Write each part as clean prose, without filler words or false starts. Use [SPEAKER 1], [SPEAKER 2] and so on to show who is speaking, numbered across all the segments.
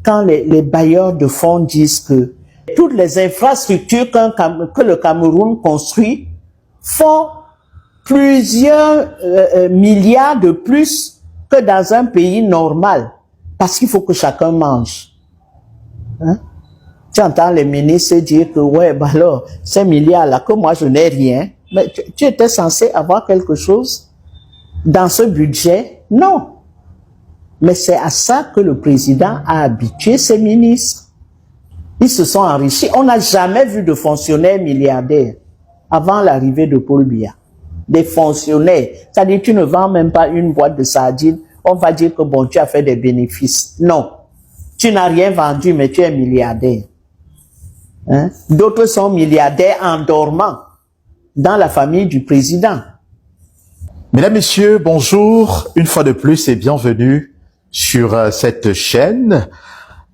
[SPEAKER 1] quand les bailleurs de fonds disent que toutes les infrastructures que le Cameroun construit font plusieurs milliards de plus que dans un pays normal, parce qu'il faut que chacun mange. Hein? Tu entends les ministres dire que, ouais, bah alors, ces milliards-là, que moi je n'ai rien, mais tu étais censé avoir quelque chose dans ce budget? Non. Mais c'est à ça que le président a habitué ses ministres. Ils se sont enrichis. On n'a jamais vu de fonctionnaires milliardaires avant l'arrivée de Paul Biya. Des fonctionnaires. C'est-à-dire, tu ne vends même pas une boîte de sardines. On va dire que bon, tu as fait des bénéfices. Non. Tu n'as rien vendu, mais tu es milliardaire. Hein? D'autres sont milliardaires en dormant dans la famille du président.
[SPEAKER 2] Mesdames, Messieurs, bonjour. Une fois de plus et bienvenue sur cette chaîne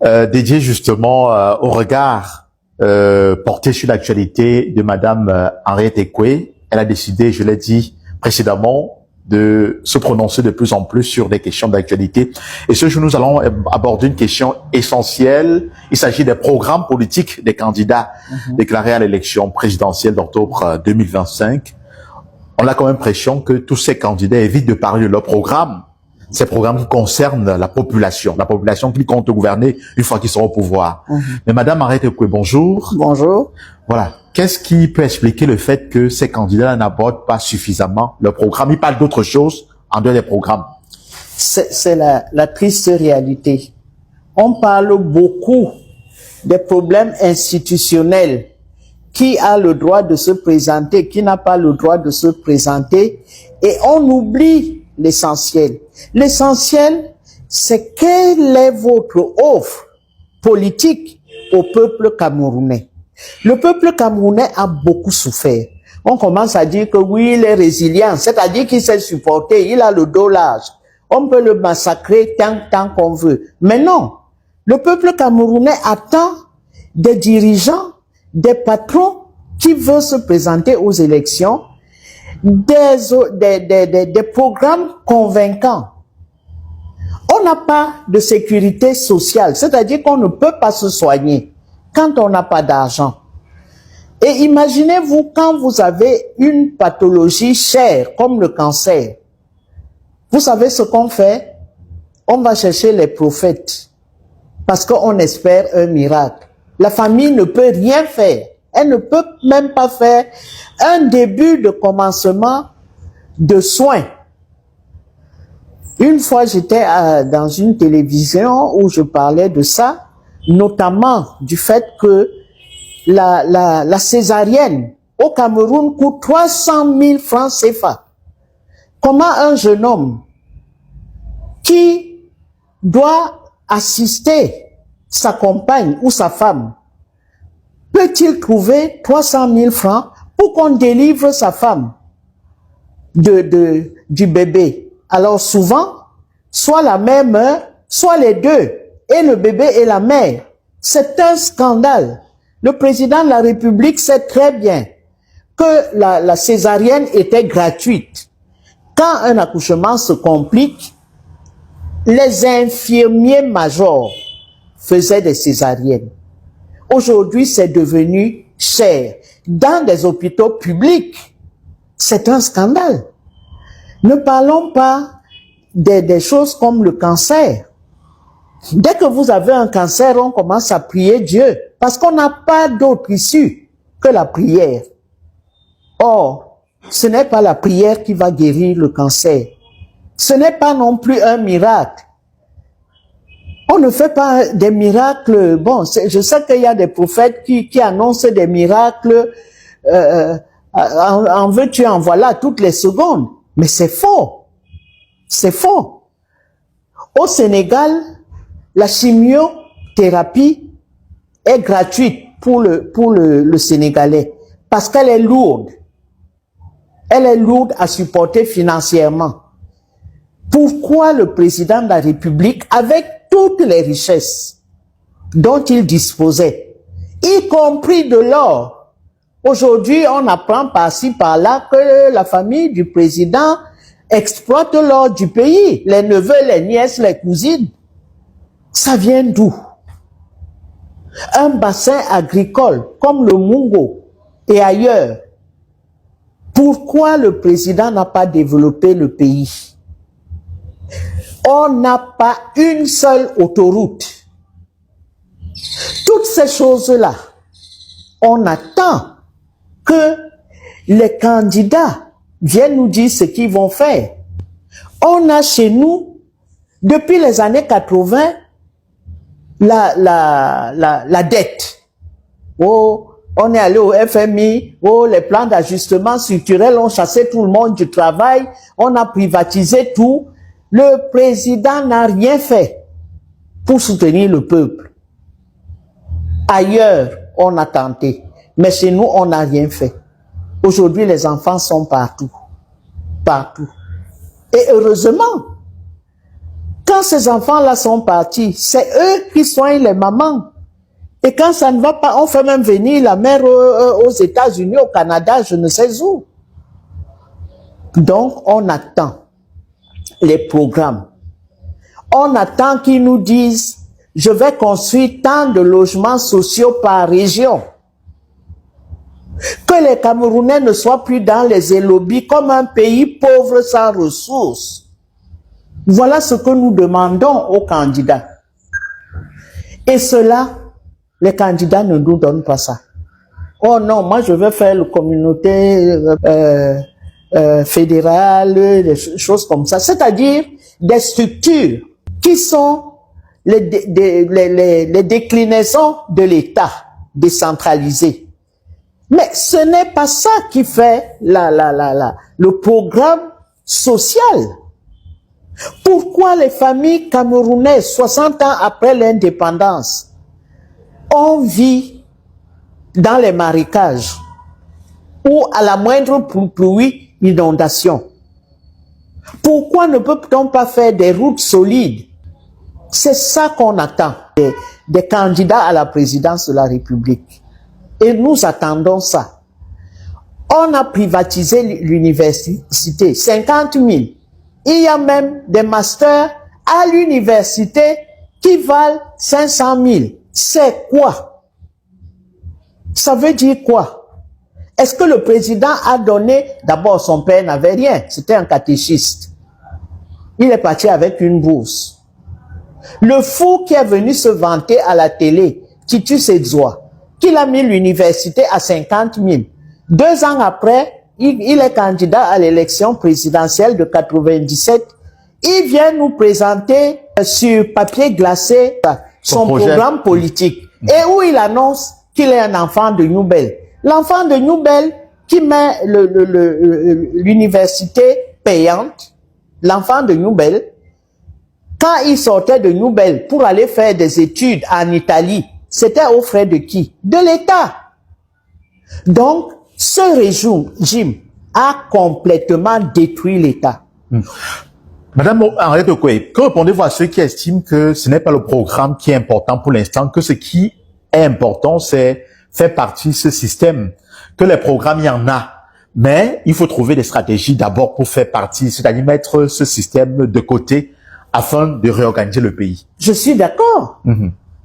[SPEAKER 2] dédiée justement au regard porté sur l'actualité de Madame Henriette Ekwe. Elle a décidé, je l'ai dit précédemment, de se prononcer de plus en plus sur des questions d'actualité. Et ce jour, nous allons aborder une question essentielle. Il s'agit des programmes politiques des candidats déclarés à l'élection présidentielle d'octobre 2025. On a quand même l'impression que tous ces candidats évitent de parler de leur programme. Ces programmes qui concernent la population qui compte gouverner une fois qu'ils seront au pouvoir. Mais Madame Henriette Ekwe, bonjour.
[SPEAKER 1] Bonjour.
[SPEAKER 2] Voilà. Qu'est-ce qui peut expliquer le fait que ces candidats n'abordent pas suffisamment leur programme? Ils parlent d'autre chose en dehors des programmes.
[SPEAKER 1] C'est la triste réalité. On parle beaucoup des problèmes institutionnels. Qui a le droit de se présenter, qui n'a pas le droit de se présenter, et on oublie l'essentiel. L'essentiel, c'est quelle est votre offre politique au peuple camerounais. Le peuple camerounais a beaucoup souffert. On commence à dire que oui, il est résilient, c'est-à-dire qu'il s'est supporté, il a le dos large. On peut le massacrer tant qu'on veut. Mais non, le peuple camerounais attend des dirigeants, des patrons qui veulent se présenter aux élections, des programmes convaincants. On n'a pas de sécurité sociale, c'est-à-dire qu'on ne peut pas se soigner quand on n'a pas d'argent. Et imaginez-vous quand vous avez une pathologie chère comme le cancer. Vous savez ce qu'on fait? On va chercher les prophètes parce qu'on espère un miracle. La famille ne peut rien faire. Elle ne peut même pas faire un début de commencement de soins. Une fois, j'étais dans une télévision où je parlais de ça, notamment du fait que la césarienne au Cameroun coûte 300 000 francs CFA. Comment un jeune homme qui doit assister sa compagne ou sa femme peut-il trouver 300 000 francs pour qu'on délivre sa femme du bébé? Alors souvent, soit la mère meurt, soit les deux, et le bébé et la mère. C'est un scandale. Le président de la République sait très bien que la césarienne était gratuite. Quand un accouchement se complique, les infirmiers majors faisaient des césariennes. Aujourd'hui, c'est devenu cher. Dans des hôpitaux publics, c'est un scandale. Ne parlons pas des choses comme le cancer. Dès que vous avez un cancer, on commence à prier Dieu, parce qu'on n'a pas d'autre issue que la prière. Or, ce n'est pas la prière qui va guérir le cancer. Ce n'est pas non plus un miracle. On ne fait pas des miracles. Bon, je sais qu'il y a des prophètes qui annoncent des miracles. En veux-tu, en voilà, toutes les secondes. Mais c'est faux. C'est faux. Au Sénégal, la chimiothérapie est gratuite pour le Sénégalais parce qu'elle est lourde. Elle est lourde à supporter financièrement. Pourquoi le président de la République, avec toutes les richesses dont il disposait, y compris de l'or, aujourd'hui on apprend par-ci par-là que la famille du président exploite l'or du pays, les neveux, les nièces, les cousines. Ça vient d'où? un bassin agricole comme le Mungo et ailleurs. Pourquoi le président n'a pas développé le pays? On n'a pas une seule autoroute. Toutes ces choses-là, on attend que les candidats viennent nous dire ce qu'ils vont faire. On a chez nous, depuis les années 80, la dette. Oh, on est allé au FMI, oh, les plans d'ajustement structurel ont chassé tout le monde du travail, on a privatisé tout. Le président n'a rien fait pour soutenir le peuple. Ailleurs, on a tenté, mais chez nous, on n'a rien fait. Aujourd'hui, les enfants sont partout. Partout. Et heureusement, quand ces enfants-là sont partis, c'est eux qui soignent les mamans. Et quand ça ne va pas, on fait même venir la mère aux États-Unis, au Canada, je ne sais où. Donc, on attend les programmes. On attend qu'ils nous disent, je vais construire tant de logements sociaux par région. Que les Camerounais ne soient plus dans les élobis comme un pays pauvre sans ressources. Voilà ce que nous demandons aux candidats. Et cela, les candidats ne nous donnent pas ça. Oh non, moi je veux faire la communauté fédérale, des choses comme ça. C'est-à-dire des structures qui sont les déclinaisons de l'État décentralisé. Mais ce n'est pas ça qui fait le programme social. Pourquoi les familles camerounaises, 60 ans après l'indépendance, on vit dans les marécages ou à la moindre pluie, inondation? Pourquoi ne peut-on pas faire des routes solides? C'est ça qu'on attend des candidats à la présidence de la République. Et nous attendons ça. On a privatisé l'université, 50 000. Il y a même des masters à l'université qui valent 500 000. C'est quoi? Ça veut dire quoi? Est-ce que le président a donné... D'abord, son père n'avait rien. C'était un catéchiste. Il est parti avec une bourse. Le fou qui est venu se vanter à la télé, Titus Edzoa, qu'il a mis l'université à 50 000. 2 ans après, il est candidat à l'élection présidentielle de 97. Il vient nous présenter sur papier glacé son programme politique. Et où il annonce qu'il est un enfant de Nouvelle. L'enfant de Nouvelle qui met l'université payante, l'enfant de Nouvelle, quand il sortait de Nouvelle pour aller faire des études en Italie, c'était aux frais de qui? De l'État. Donc, ce régime a complètement détruit l'État.
[SPEAKER 2] Madame Henriette Okoye, que répondez-vous à ceux qui estiment que ce n'est pas le programme qui est important pour l'instant, que ce qui est important, c'est faire partie de ce système, que les programmes, il y en a, mais il faut trouver des stratégies d'abord pour faire partie, c'est-à-dire mettre ce système de côté afin de réorganiser le pays.
[SPEAKER 1] Je suis d'accord.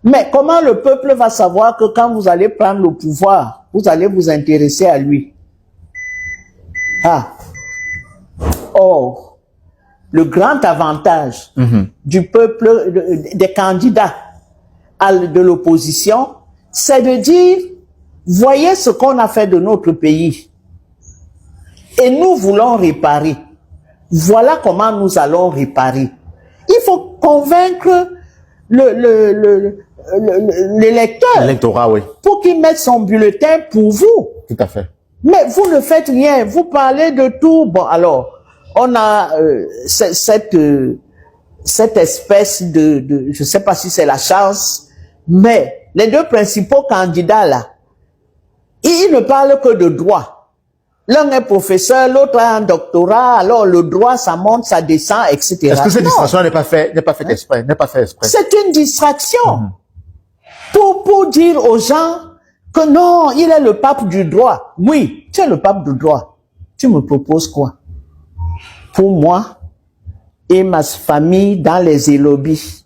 [SPEAKER 1] Mais comment le peuple va savoir que quand vous allez prendre le pouvoir, vous allez vous intéresser à lui? Or, le grand avantage du peuple, des candidats de l'opposition, c'est de dire, voyez ce qu'on a fait de notre pays. Et nous voulons réparer. Voilà comment nous allons réparer. Il faut convaincre l'électeur.
[SPEAKER 2] L'électorat, oui.
[SPEAKER 1] Pour qu'il mette son bulletin pour vous.
[SPEAKER 2] Tout à fait.
[SPEAKER 1] Mais vous ne faites rien. Vous parlez de tout. Bon, alors, on a cette espèce de je ne sais pas si c'est la chance, mais les deux principaux candidats là, ils ne parlent que de droit. L'un est professeur, l'autre a un doctorat, alors le droit, ça monte, ça descend, etc.
[SPEAKER 2] Est-ce que cette distraction n'est pas faite exprès?
[SPEAKER 1] C'est une distraction. Pour dire aux gens que non, il est le pape du droit. Oui, tu es le pape du droit. Tu me proposes quoi? Pour moi et ma famille dans les élobis,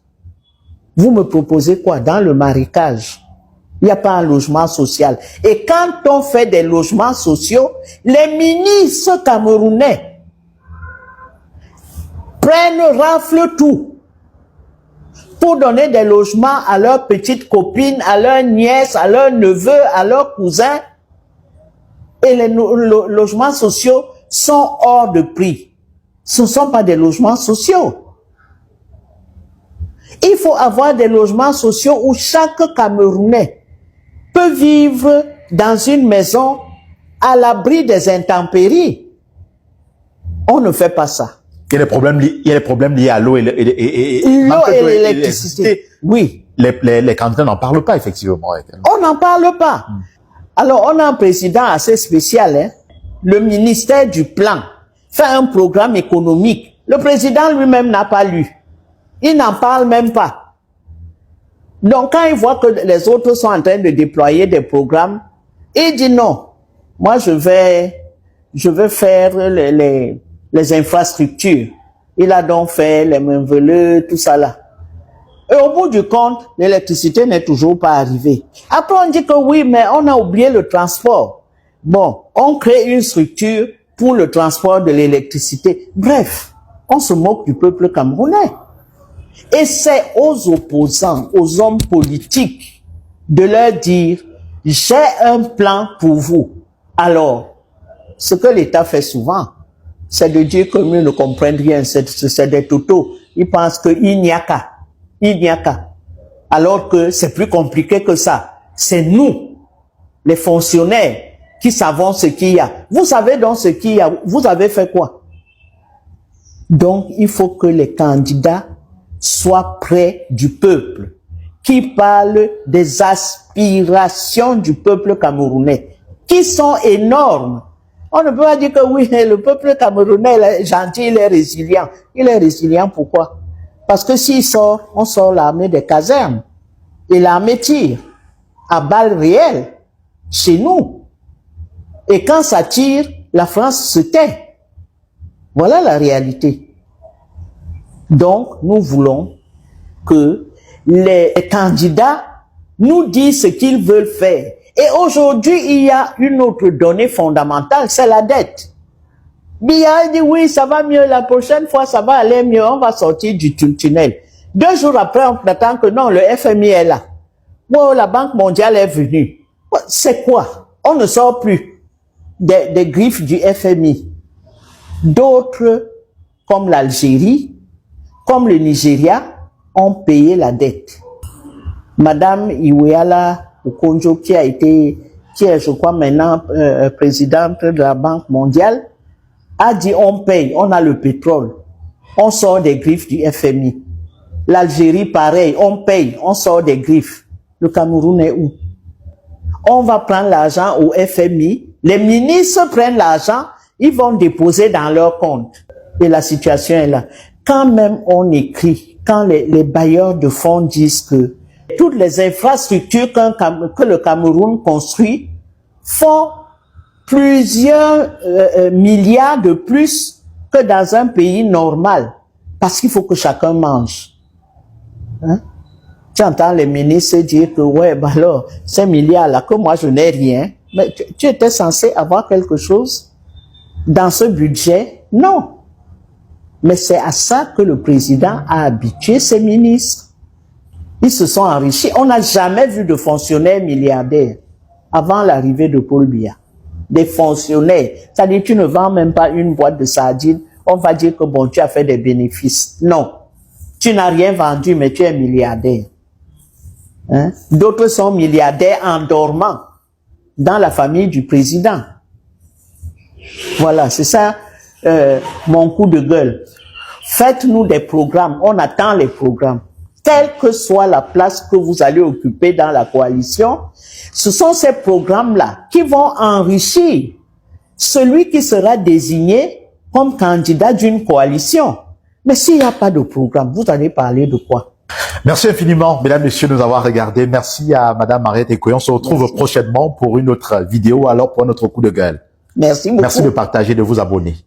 [SPEAKER 1] vous me proposez quoi? Dans le marécage. Il n'y a pas un logement social. Et quand on fait des logements sociaux, les ministres camerounais raflent tout pour donner des logements à leurs petites copines, à leurs nièces, à leurs neveux, à leurs cousins. Et les logements sociaux sont hors de prix. Ce ne sont pas des logements sociaux. Il faut avoir des logements sociaux où chaque Camerounais peut vivre dans une maison à l'abri des intempéries. On ne fait pas ça.
[SPEAKER 2] Il y a des problèmes liés à l'eau et
[SPEAKER 1] l'électricité. Oui.
[SPEAKER 2] Les candidats n'en parlent pas, effectivement.
[SPEAKER 1] On n'en parle pas. Alors, on a un président assez spécial, hein. Le ministère du Plan fait un programme économique. Le président lui-même n'a pas lu. Il n'en parle même pas. Donc, quand il voit que les autres sont en train de déployer des programmes, il dit non. Moi, je vais faire les infrastructures. Il a donc fait les mains-veleux, tout ça là. Et au bout du compte, l'électricité n'est toujours pas arrivée. Après, on dit que oui, mais on a oublié le transport. Bon, on crée une structure pour le transport de l'électricité. Bref, on se moque du peuple camerounais. Et c'est aux opposants, aux hommes politiques, de leur dire, j'ai un plan pour vous. Alors, ce que l'État fait souvent, c'est de dire que nous ne comprennent rien, c'est des totos. Ils pensent qu'il n'y a qu'à. Il n'y a qu'à. Alors que c'est plus compliqué que ça. C'est nous, les fonctionnaires, qui savons ce qu'il y a. Vous savez donc ce qu'il y a. Vous avez fait quoi? Donc, il faut que les candidats soient près du peuple, qui parlent des aspirations du peuple camerounais, qui sont énormes. On ne peut pas dire que oui, le peuple camerounais est gentil, il est résilient. Il est résilient pourquoi? Parce que s'il sort, on sort l'armée des casernes. Et l'armée tire à balles réelles chez nous. Et quand ça tire, la France se tait. Voilà la réalité. Donc, nous voulons que les candidats nous disent ce qu'ils veulent faire. Et aujourd'hui, il y a une autre donnée fondamentale, c'est la dette. Biya dit oui, ça va mieux, la prochaine fois ça va aller mieux, on va sortir du tunnel. 2 jours après, on prétend que non, le FMI est là. Bon, la Banque mondiale est venue. C'est quoi? On ne sort plus des griffes du FMI. D'autres, comme l'Algérie, comme le Nigeria, ont payé la dette. Madame Iweala Okonjo, qui est, je crois, maintenant présidente de la Banque mondiale, a dit on paye, on a le pétrole, on sort des griffes du FMI. L'Algérie, pareil, on paye, on sort des griffes. Le Cameroun est où? On va prendre l'argent au FMI, les ministres prennent l'argent, ils vont déposer dans leur compte. Et la situation est là. Quand même on écrit, quand les bailleurs de fonds disent que toutes les infrastructures que le Cameroun construit font plusieurs milliards de plus que dans un pays normal. Parce qu'il faut que chacun mange. Hein? Tu entends les ministres dire que, ouais, bah alors, ces milliards-là, que moi je n'ai rien. Mais tu étais censé avoir quelque chose dans ce budget? Non. Mais c'est à ça que le président a habitué ses ministres. Ils se sont enrichis. On n'a jamais vu de fonctionnaires milliardaires avant l'arrivée de Paul Biya. Des fonctionnaires. C'est-à-dire, tu ne vends même pas une boîte de sardines. On va dire que bon, tu as fait des bénéfices. Non. Tu n'as rien vendu, mais tu es milliardaire. Hein? D'autres sont milliardaires en dormant dans la famille du président. Voilà, c'est ça mon coup de gueule. Faites-nous des programmes. On attend les programmes. Quelle que soit la place que vous allez occuper dans la coalition, ce sont ces programmes-là qui vont enrichir celui qui sera désigné comme candidat d'une coalition. Mais s'il n'y a pas de programme, vous allez parler de quoi?
[SPEAKER 2] Merci infiniment, mesdames, messieurs, de nous avoir regardés. Merci à madame Mariette Ekoye. On se retrouve prochainement pour une autre vidéo, alors pour notre coup de gueule.
[SPEAKER 1] Merci beaucoup.
[SPEAKER 2] Merci de partager, de vous abonner.